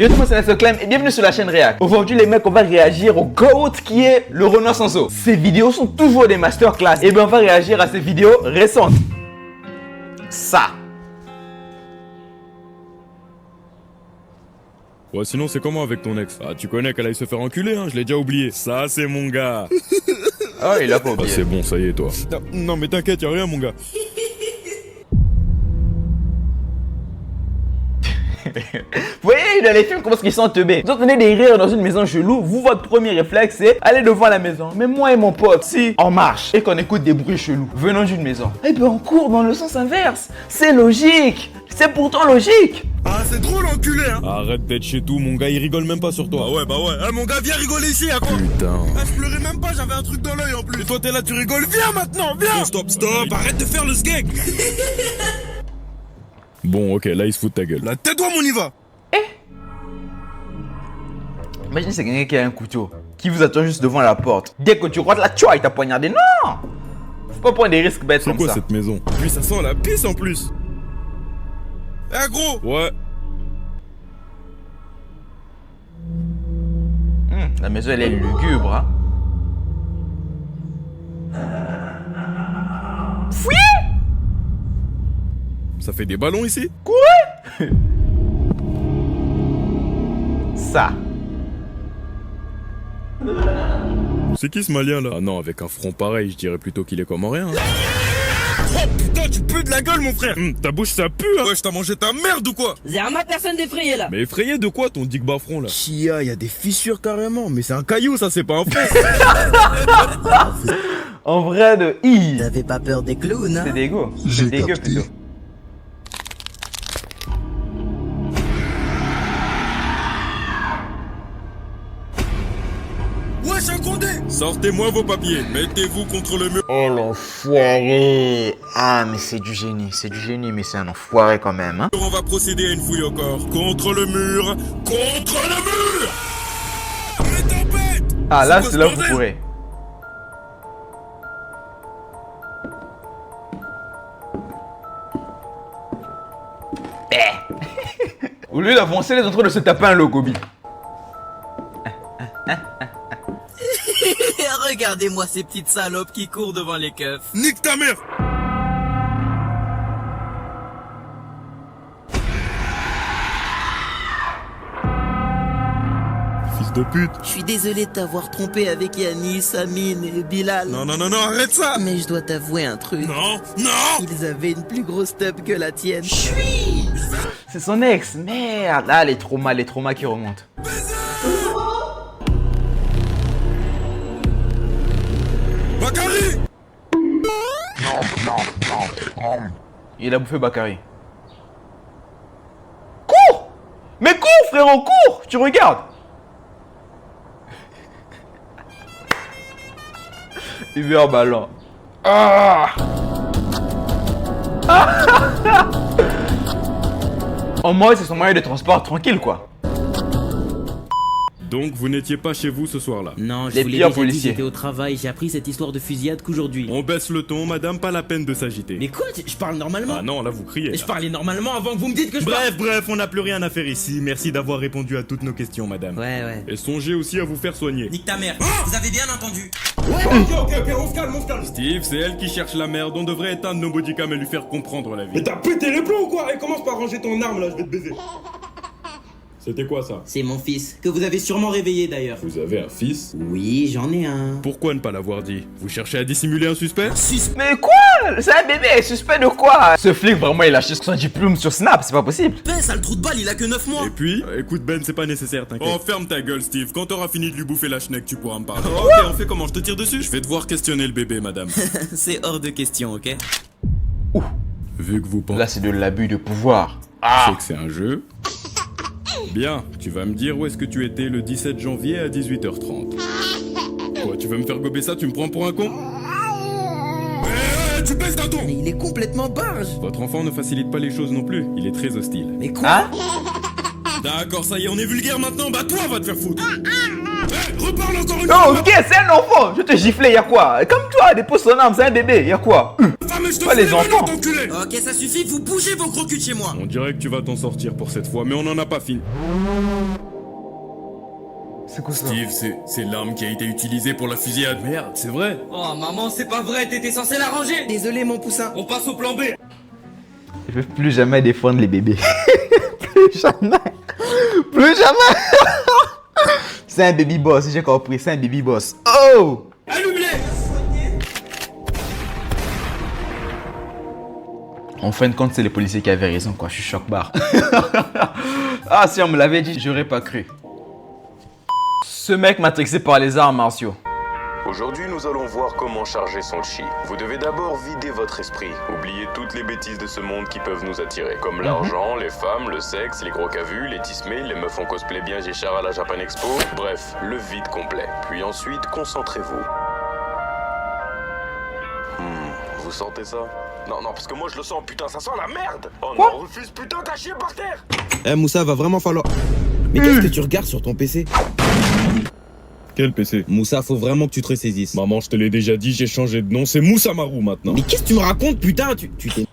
Yo tout le monde, c'est Nexoclem et bienvenue sur la chaîne React. Aujourd'hui les mecs, on va réagir au GOAT qui est le Renoir Sanso. Ces vidéos sont toujours des masterclass. Et bien on va réagir à ces vidéos récentes. Ça. Ouais, sinon c'est comment avec ton ex? Ah, tu connais qu'elle aille se faire enculer, hein, je l'ai déjà oublié. Ça, c'est mon gars. Oh, il a pas Ah, oublié. c'est bon, ça y est, toi. Non, mais t'inquiète, y'a rien, mon gars. Vous voyez dans les films comment ils sont teubés. Vous entendez des rires dans une maison chelou, vous votre premier réflexe c'est aller devant la maison. Mais moi et mon pote, si on marche et qu'on écoute des bruits chelous venant d'une maison, eh bien on court dans le sens inverse. C'est logique. C'est pourtant logique. Ah, c'est drôle, enculé, hein. Arrête d'être chez tout, mon gars, il rigole même pas sur toi. Bah ouais. Ah, mon gars, viens rigoler ici, à quoi? Putain. Ah, je pleurais même pas, j'avais un truc dans l'œil en plus. Et toi, t'es là, tu rigoles. Viens maintenant, viens. Non, stop, arrête de faire le skeg. Bon, ok, là, il se fout de ta gueule. Là, tais-toi, mon y va. Imagine c'est quelqu'un qui a un couteau, qui vous attend juste devant la porte. Dès que tu rentres là, tu vois, il t'a poignardé. Non. Faut pas prendre des risques bêtes C'est comme quoi ça. cette maison? Puis ça sent la pisse en plus. Eh, gros. Ouais. La maison elle est lugubre, hein. Fouillez. Ça fait des ballons ici? Courez. Ça. C'est qui ce malien là? Ah non, avec un front pareil, je dirais plutôt qu'il est comorien. Hein. Oh putain, tu pues de la gueule, mon frère. Ta bouche ça pue, hein. Ouais, je t'ai mangé ta merde ou quoi? Zerma, personne d'effrayé là. Mais effrayé de quoi ton dick bas-front là? Chia, y a des fissures carrément, mais c'est un caillou, ça, c'est pas un front. En vrai de i. T'avais pas peur des clowns, hein? C'est dégueu. C'est dégueu plutôt. Wesh, un condé. Sortez-moi vos papiers, mettez-vous contre le mur. Oh l'enfoiré. Ah mais c'est du génie, mais c'est un enfoiré quand même, hein. On va procéder à une fouille au corps. Contre le mur. Contre le mur. Mais tempête. Ah là quoi c'est ce là où vous bordel? pourrez. Au lieu d'avancer, elle est en train de se taper un logobi. Regardez-moi ces petites salopes qui courent devant les keufs. Nique ta mère. Fils de pute. Je suis désolé de t'avoir trompé avec Yanis, Amine et Bilal. Non, arrête ça. Mais je dois t'avouer un truc. Non. Ils avaient une plus grosse tub que la tienne. C'est son ex, merde. Là les traumas qui remontent. Bakary. Il a bouffé Bakary. Cours. Mais cours frérot, cours. Tu regardes. Il veut un ballon. Ah. En mode c'est son moyen de transport tranquille quoi. Donc vous n'étiez pas chez vous ce soir-là. Non, je Les vous l'ai pires déjà dit, policiers. j'étais au travail, j'ai appris cette histoire de fusillade qu'aujourd'hui. On baisse le ton, madame, pas la peine de s'agiter. Mais quoi? Je parle normalement? Ah non, là vous criez. Je là. parlais normalement avant que vous me dites que je parle. Bref, on n'a plus rien à faire ici. Merci d'avoir répondu à toutes nos questions, madame. Ouais. Et songez aussi à vous faire soigner. Nique ta mère. Vous avez bien entendu. Ok, on se calme. Steve, c'est elle qui cherche la merde. On devrait éteindre nos bodycams et lui faire comprendre la vie. Mais t'as pété les plombs ou quoi? Et commence par ranger ton arme là, je vais te baiser. C'était quoi ça? C'est mon fils, que vous avez sûrement réveillé d'ailleurs. Vous avez un fils? Oui, j'en ai un. Pourquoi ne pas l'avoir dit? Vous cherchez à dissimuler un suspect? Mais quoi? C'est un bébé, suspect de quoi? Ce flic vraiment il a acheté son diplôme sur Snap, c'est pas possible. Ben, sale trou de balle, il a que 9 mois. Et puis, écoute Ben, c'est pas nécessaire, t'inquiète. Oh, ferme ta gueule, Steve. Quand t'auras fini de lui bouffer la schneck, tu pourras me parler. Ok, on fait comment? Je te tire dessus? Je vais devoir questionner le bébé, madame. C'est hors de question, ok? Vu que vous pensez Là c'est de l'abus de pouvoir. Ah. que c'est un jeu. Bien, tu vas me dire où est-ce que tu étais le 17 janvier à 18h30. Quoi, tu veux me faire gober ça? Tu me prends pour un con? Tu baisses d'un ton. Mais il est complètement barge. Votre enfant ne facilite pas les choses non plus. Il est très hostile. Mais quoi? Hein? D'accord, ça y est, on est vulgaire maintenant. Bah toi, va te faire foutre. Reparle encore une Oh fois. ok, c'est un enfant. Je te giflais, y'a quoi? Comme toi, dépose son arme, c'est un bébé, y'a quoi? Va mais je te Pas les fous les enfants. menottes, enculé. Ok, ça suffit, vous bougez vos gros culs de chez moi. On dirait que tu vas t'en sortir pour cette fois, mais on n'en a pas fini. C'est quoi ça? Steve, c'est l'arme qui a été utilisée pour la fusillade. Merde, c'est vrai. Oh maman, c'est pas vrai, t'étais censé la ranger. Désolé mon poussin. On passe au plan B. Je veux plus jamais défendre les bébés. Plus jamais. Plus jamais. C'est un baby boss, j'ai compris. C'est un baby boss. Oh! Allume-les. En fin de compte, c'est les policiers qui avaient raison, quoi. Je suis choc-barre. Ah, si on me l'avait dit, j'aurais pas cru. Ce mec matrixé par les arts martiaux. Aujourd'hui, nous allons voir comment charger son chi. Vous devez d'abord vider votre esprit. Oubliez toutes les bêtises de ce monde qui peuvent nous attirer. Comme l'argent, les femmes, le sexe, les gros cavus, les tismés, les meufs en cosplay bien Géchard à la Japan Expo. Bref, le vide complet. Puis ensuite, concentrez-vous. Vous sentez ça? Non, parce que moi je le sens, putain, ça sent la merde. Oh Quoi? non, refuse, putain, t'as chié par terre. Eh Moussa, va vraiment falloir... Mais qu'est-ce que tu regardes sur ton PC? Quel PC? Moussa, faut vraiment que tu te ressaisisses. Maman, je te l'ai déjà dit, j'ai changé de nom, c'est Moussa Marou maintenant. Mais qu'est-ce que tu me racontes, putain? Tu t'es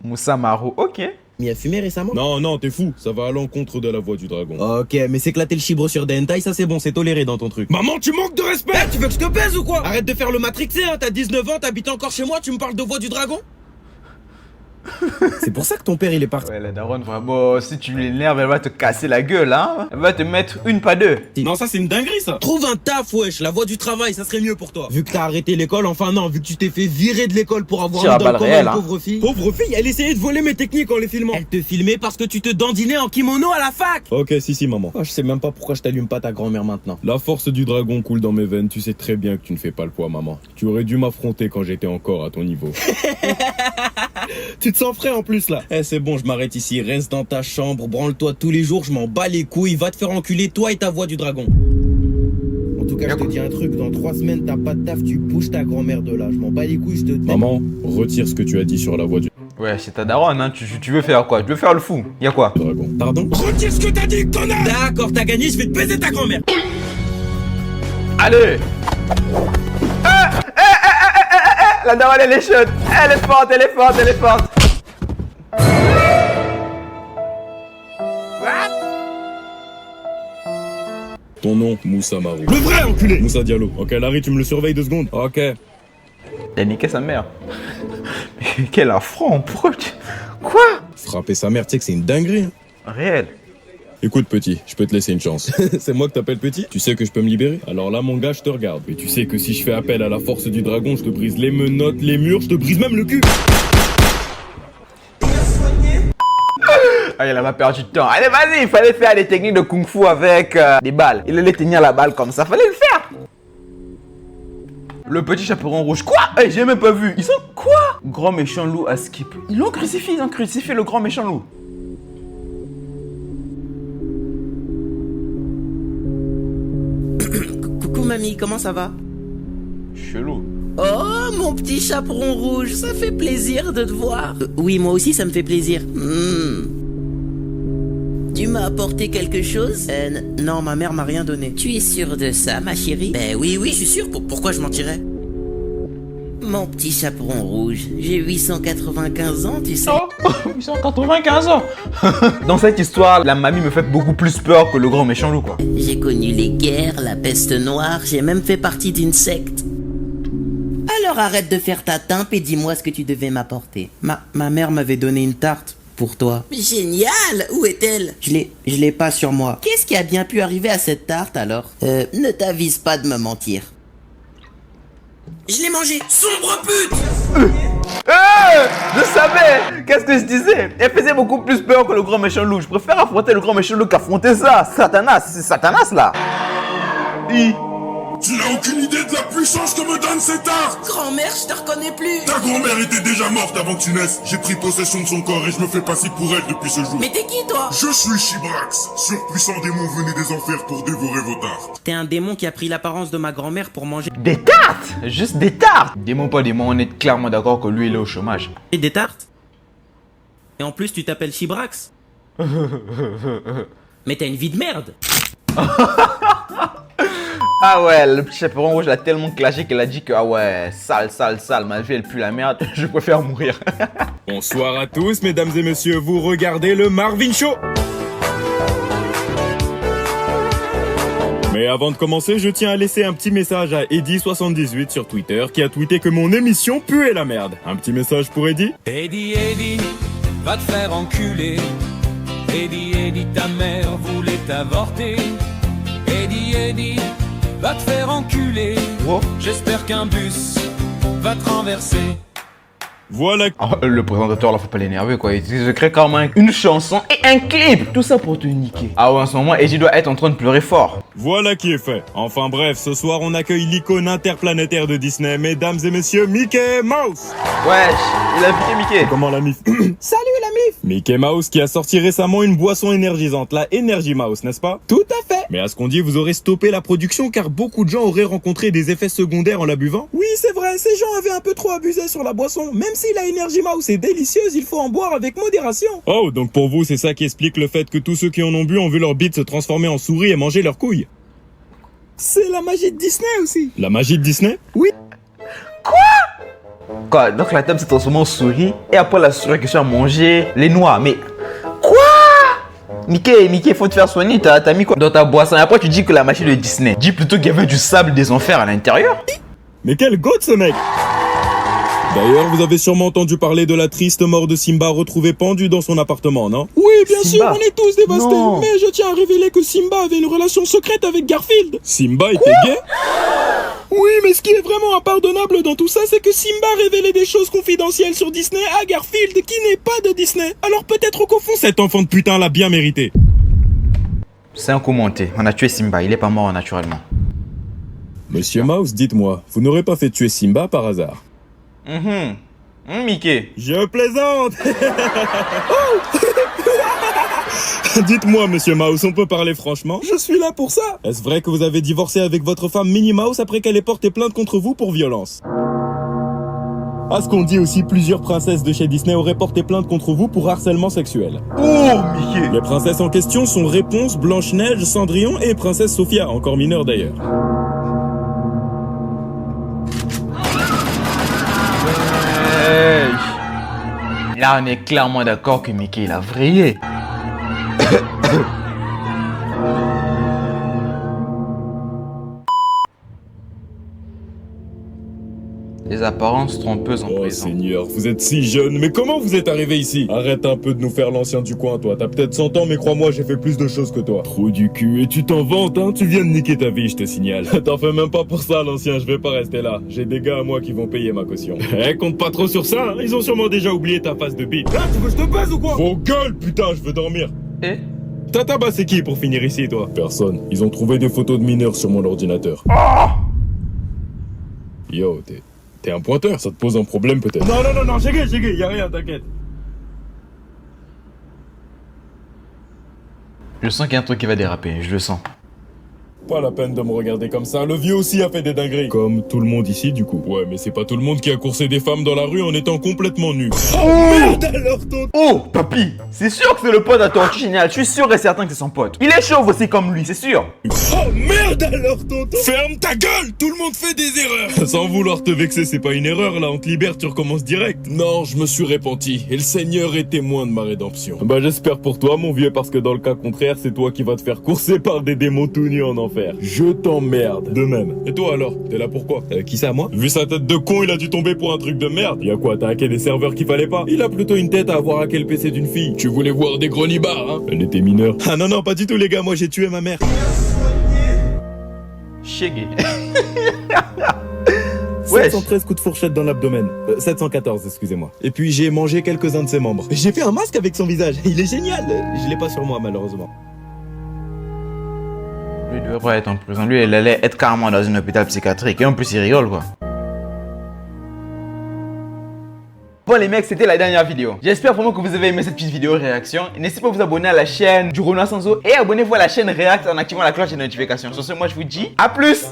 Moussa Marou, ok. mis à fumer récemment? Non, t'es fou, ça va à l'encontre de la voix du dragon. Ok, mais s'éclater le chibre sur des hentai, ça c'est bon, c'est toléré dans ton truc. Maman, tu manques de respect. Eh, tu veux que je te pèse ou quoi? Arrête de faire le matrixé, hein, t'as 19 ans, t'habites encore chez moi, tu me parles de voix du dragon? C'est pour ça que ton père il est parti. Ouais, la daronne, vraiment, si tu l'énerves, elle va te casser la gueule, hein. Elle va te mettre une pas deux. Non, ça c'est une dinguerie ça. Trouve un taf, wesh, la voie du travail, ça serait mieux pour toi. Vu que t'as arrêté l'école, enfin non, vu que tu t'es fait virer de l'école pour avoir Tire à un idole balles comme réelles, une hein. pauvre fille. Pauvre fille, elle essayait de voler mes techniques en les filmant. Elle te filmait parce que tu te dandinais en kimono à la fac. Ok, si, maman. Oh, je sais même pas pourquoi je t'allume pas ta grand-mère maintenant. La force du dragon coule dans mes veines, tu sais très bien que tu ne fais pas le poids, maman. Tu aurais dû m'affronter quand j'étais encore à ton niveau. Tu te sens frais en plus là. Eh c'est bon, je m'arrête ici, reste dans ta chambre, branle-toi tous les jours, je m'en bats les couilles, va te faire enculer toi et ta voix du dragon. En tout cas, je te dis un truc, dans 3 semaines t'as pas de taf, tu bouges ta grand-mère de là, je m'en bats les couilles, je te... Maman, retire ce que tu as dit sur la voix du Ouais, c'est ta daronne, hein. Tu veux faire quoi? Tu veux faire le fou? Y'a quoi? dragon. Pardon? Retire ce que t'as dit, connard. D'accord, t'as gagné, je vais te baiser ta grand-mère. Allez! La daronne, elle est chaude. Elle est forte, elle est forte, elle est forte. Ton nom, Moussa Marou. Le vrai enculé. Moussa Diallo. Ok, Larry, tu me le surveilles 2 secondes. Ok. Il a niqué sa mère. Mais quel affront, pourquoi tu... Quoi? Frapper sa mère, tu sais que c'est une dinguerie. Hein. Réel. Écoute, petit, je peux te laisser une chance. C'est moi que t'appelles petit? Tu sais que je peux me libérer? Alors là, mon gars, je te regarde. Et tu sais que si je fais appel à la force du dragon, je te brise les menottes, les murs, je te brise même le cul. Ah, il a pas perdu de temps. Allez, vas-y, il fallait faire des techniques de kung-fu avec des balles. Il allait tenir la balle comme ça, fallait le faire. Le petit chaperon rouge. Quoi? Hey, j'ai même pas vu. Ils sont quoi? Grand méchant loup à skip. Ils ont crucifié le grand méchant loup. Coucou mamie, comment ça va? Chelou. Oh, mon petit chaperon rouge, ça fait plaisir de te voir. Oui, moi aussi, ça me fait plaisir. Tu m'as apporté quelque chose? Non, ma mère m'a rien donné. Tu es sûr de ça, ma chérie? Ben oui, je suis sûr. Pourquoi je mentirais? Mon petit chaperon rouge, j'ai 895 ans, tu sais. Oh, 895 ans. Dans cette histoire, la mamie me fait beaucoup plus peur que le grand méchant loup, quoi. J'ai connu les guerres, la peste noire, j'ai même fait partie d'une secte. Alors arrête de faire ta timpe et dis-moi ce que tu devais m'apporter. Ma mère m'avait donné une tarte pour toi. Génial! Où est-elle? Je l'ai pas sur moi. Qu'est-ce qui a bien pu arriver à cette tarte alors? Ne t'avise pas de me mentir. Je l'ai mangé! Sombre pute! Je savais. Qu'est-ce que je disais? Elle faisait beaucoup plus peur que le grand méchant loup. Je préfère affronter le grand méchant loup qu'affronter ça. Satanas, c'est Satanas là. Tu n'as aucune idée de la puissance que me donne cette art. Grand-mère, je te reconnais plus! Ta grand-mère était déjà morte avant que tu naisses. J'ai pris possession de son corps et je me fais passer pour elle depuis ce jour. Mais t'es qui toi? Je suis Shibrax, surpuissant démon venu des enfers pour dévorer vos tartes. T'es un démon qui a pris l'apparence de ma grand-mère pour manger Des tartes. Juste des tartes. Démon pas démon, on est clairement d'accord que lui il est au chômage. des tartes. Et en plus, tu t'appelles Chibrax. Mais t'as une vie de merde. Ah ouais, le petit chaperon rouge l'a tellement clashé qu'elle a dit que ah ouais, sale, sale, sale, ma vie elle pue la merde, je préfère mourir. Bonsoir à tous, mesdames et messieurs, vous regardez le Marvin Show. Mais avant de commencer, je tiens à laisser un petit message à Eddy78 sur Twitter qui a tweeté que mon émission puait la merde. Un petit message pour Eddy. Eddy, Eddy, va te faire enculer. Eddy, Eddy, ta mère voulait t'avorter. Eddy, Eddy, va te faire enculer. Wow. J'espère qu'un bus va te renverser. Voilà. Oh, le présentateur là faut pas l'énerver quoi, il se crée carrément une chanson et un clip, tout ça pour te niquer. Ah ouais en ce moment Eddy doit être en train de pleurer fort. Voilà qui est fait. Enfin bref, ce soir on accueille l'icône interplanétaire de Disney, mesdames et messieurs, Mickey Mouse. Wesh, il a piqué Mickey. Comment la mif? Salut la mif. Mickey Mouse qui a sorti récemment une boisson énergisante, la Energy Mouse, n'est-ce pas? Tout à fait. Mais à ce qu'on dit, vous aurez stoppé la production car beaucoup de gens auraient rencontré des effets secondaires en la buvant. Oui, c'est vrai, ces gens avaient un peu trop abusé sur la boisson. Même si la Energy Mouse est délicieuse, il faut en boire avec modération. Oh, donc pour vous, c'est ça qui explique le fait que tous ceux qui en ont bu ont vu leur bite se transformer en souris et manger leurs couilles. C'est la magie de Disney aussi. La magie de Disney? Oui. Quoi, donc la table s'est transformée en souris et après la souris qui a mangé les noix, mais quoi? Mickey, faut te faire soigner, t'as mis quoi dans ta boisson? Et après tu dis que la magie de Disney. Dis plutôt qu'il y avait du sable des enfers à l'intérieur. Mais quel goût ce mec! D'ailleurs, vous avez sûrement entendu parler de la triste mort de Simba retrouvée pendue dans son appartement, non? Oui, bien sûr, Simba. on est tous dévastés. Non. Mais je tiens à révéler que Simba avait une relation secrète avec Garfield. Simba était gay? Oui, mais ce qui est vraiment impardonnable dans tout ça, c'est que Simba révélait des choses confidentielles sur Disney à Garfield qui n'est pas de Disney. Alors peut-être qu'au fond, Cet enfant de putain l'a bien mérité. C'est un coup monté, on a tué Simba, il est pas mort naturellement. Monsieur Mouse, dites-moi, vous n'aurez pas fait tuer Simba par hasard? Mickey. Je plaisante. Dites-moi, monsieur Mouse, on peut parler franchement? je suis là pour ça. Est-ce vrai que vous avez divorcé avec votre femme Minnie Mouse après qu'elle ait porté plainte contre vous pour violence? À ce qu'on dit aussi, plusieurs princesses de chez Disney auraient porté plainte contre vous pour harcèlement sexuel. Oh Mickey. Les princesses en question sont Réponse, Blanche-Neige, Cendrillon et Princesse Sophia, encore mineure d'ailleurs. Là on est clairement d'accord que Mickey il a vrillé. Les apparences trompeuses en Oh présent. Seigneur, vous êtes si jeune, mais comment vous êtes arrivé ici? Arrête un peu de nous faire l'ancien du coin, toi. T'as peut-être 100 ans, mais crois-moi, j'ai fait plus de choses que toi. Trop du cul, et tu t'en vantes, hein? Tu viens de niquer ta vie, je te signale. T'en fais même pas pour ça, l'ancien, je vais pas rester là. J'ai des gars à moi qui vont payer ma caution. Eh, compte pas trop sur ça, hein? Ils ont sûrement déjà oublié ta face de bite. Là, tu veux que je te baise ou quoi? Vos gueules, putain, je veux dormir. Et T'as tabassé qui pour finir ici, toi? Personne. Ils ont trouvé des photos de mineurs sur mon ordinateur. Yo, t'es un pointeur, ça te pose un problème peut-être? Non, j'ai gay, y'a rien, t'inquiète. je sens qu'il y a un truc qui va déraper, je le sens. Pas la peine de me regarder comme ça, le vieux aussi a fait des dingueries. Comme tout le monde ici du coup. Ouais, mais c'est pas tout le monde qui a coursé des femmes dans la rue en étant complètement nu. Merde alors, tonton. Oh papy, c'est sûr que c'est le pote à Tortue Génial, je suis sûr et certain que c'est son pote. Il est chauve aussi comme lui, c'est sûr. Oh merde alors, tonton. Ferme ta gueule! Tout le monde fait des erreurs! Sans vouloir te vexer, c'est pas une erreur là, on te libère, tu recommences direct. Non, je me suis repenti et le Seigneur est témoin de ma rédemption. Bah j'espère pour toi mon vieux, parce que dans le cas contraire, c'est toi qui vas te faire courser par des démons tout nus en enfer. Je t'emmerde. De même. Et toi alors? T'es là pourquoi? Qui ça, moi? Vu sa tête de con, il a dû tomber pour un truc de merde. Y'a quoi, t'as hacké des serveurs qu'il fallait pas? Il a plutôt une tête à avoir hacké le PC d'une fille. Tu voulais voir des grenibards, hein? Elle était mineure. Ah non, pas du tout les gars, moi j'ai tué ma mère. Chégué. Ouais. 713 coups de fourchette dans l'abdomen. 714, excusez-moi. Et puis j'ai mangé quelques-uns de ses membres. J'ai fait un masque avec son visage, il est génial. Je l'ai pas sur moi malheureusement. Lui devrait pas être en prison, lui il allait être carrément dans un hôpital psychiatrique et en plus il rigole quoi. Bon les mecs, c'était la dernière vidéo. J'espère vraiment que vous avez aimé cette petite vidéo réaction. N'hésitez pas à vous abonner à la chaîne du Renoir Sanzo et abonnez-vous à la chaîne React en activant la cloche de notification. Sur ce, moi je vous dis à plus.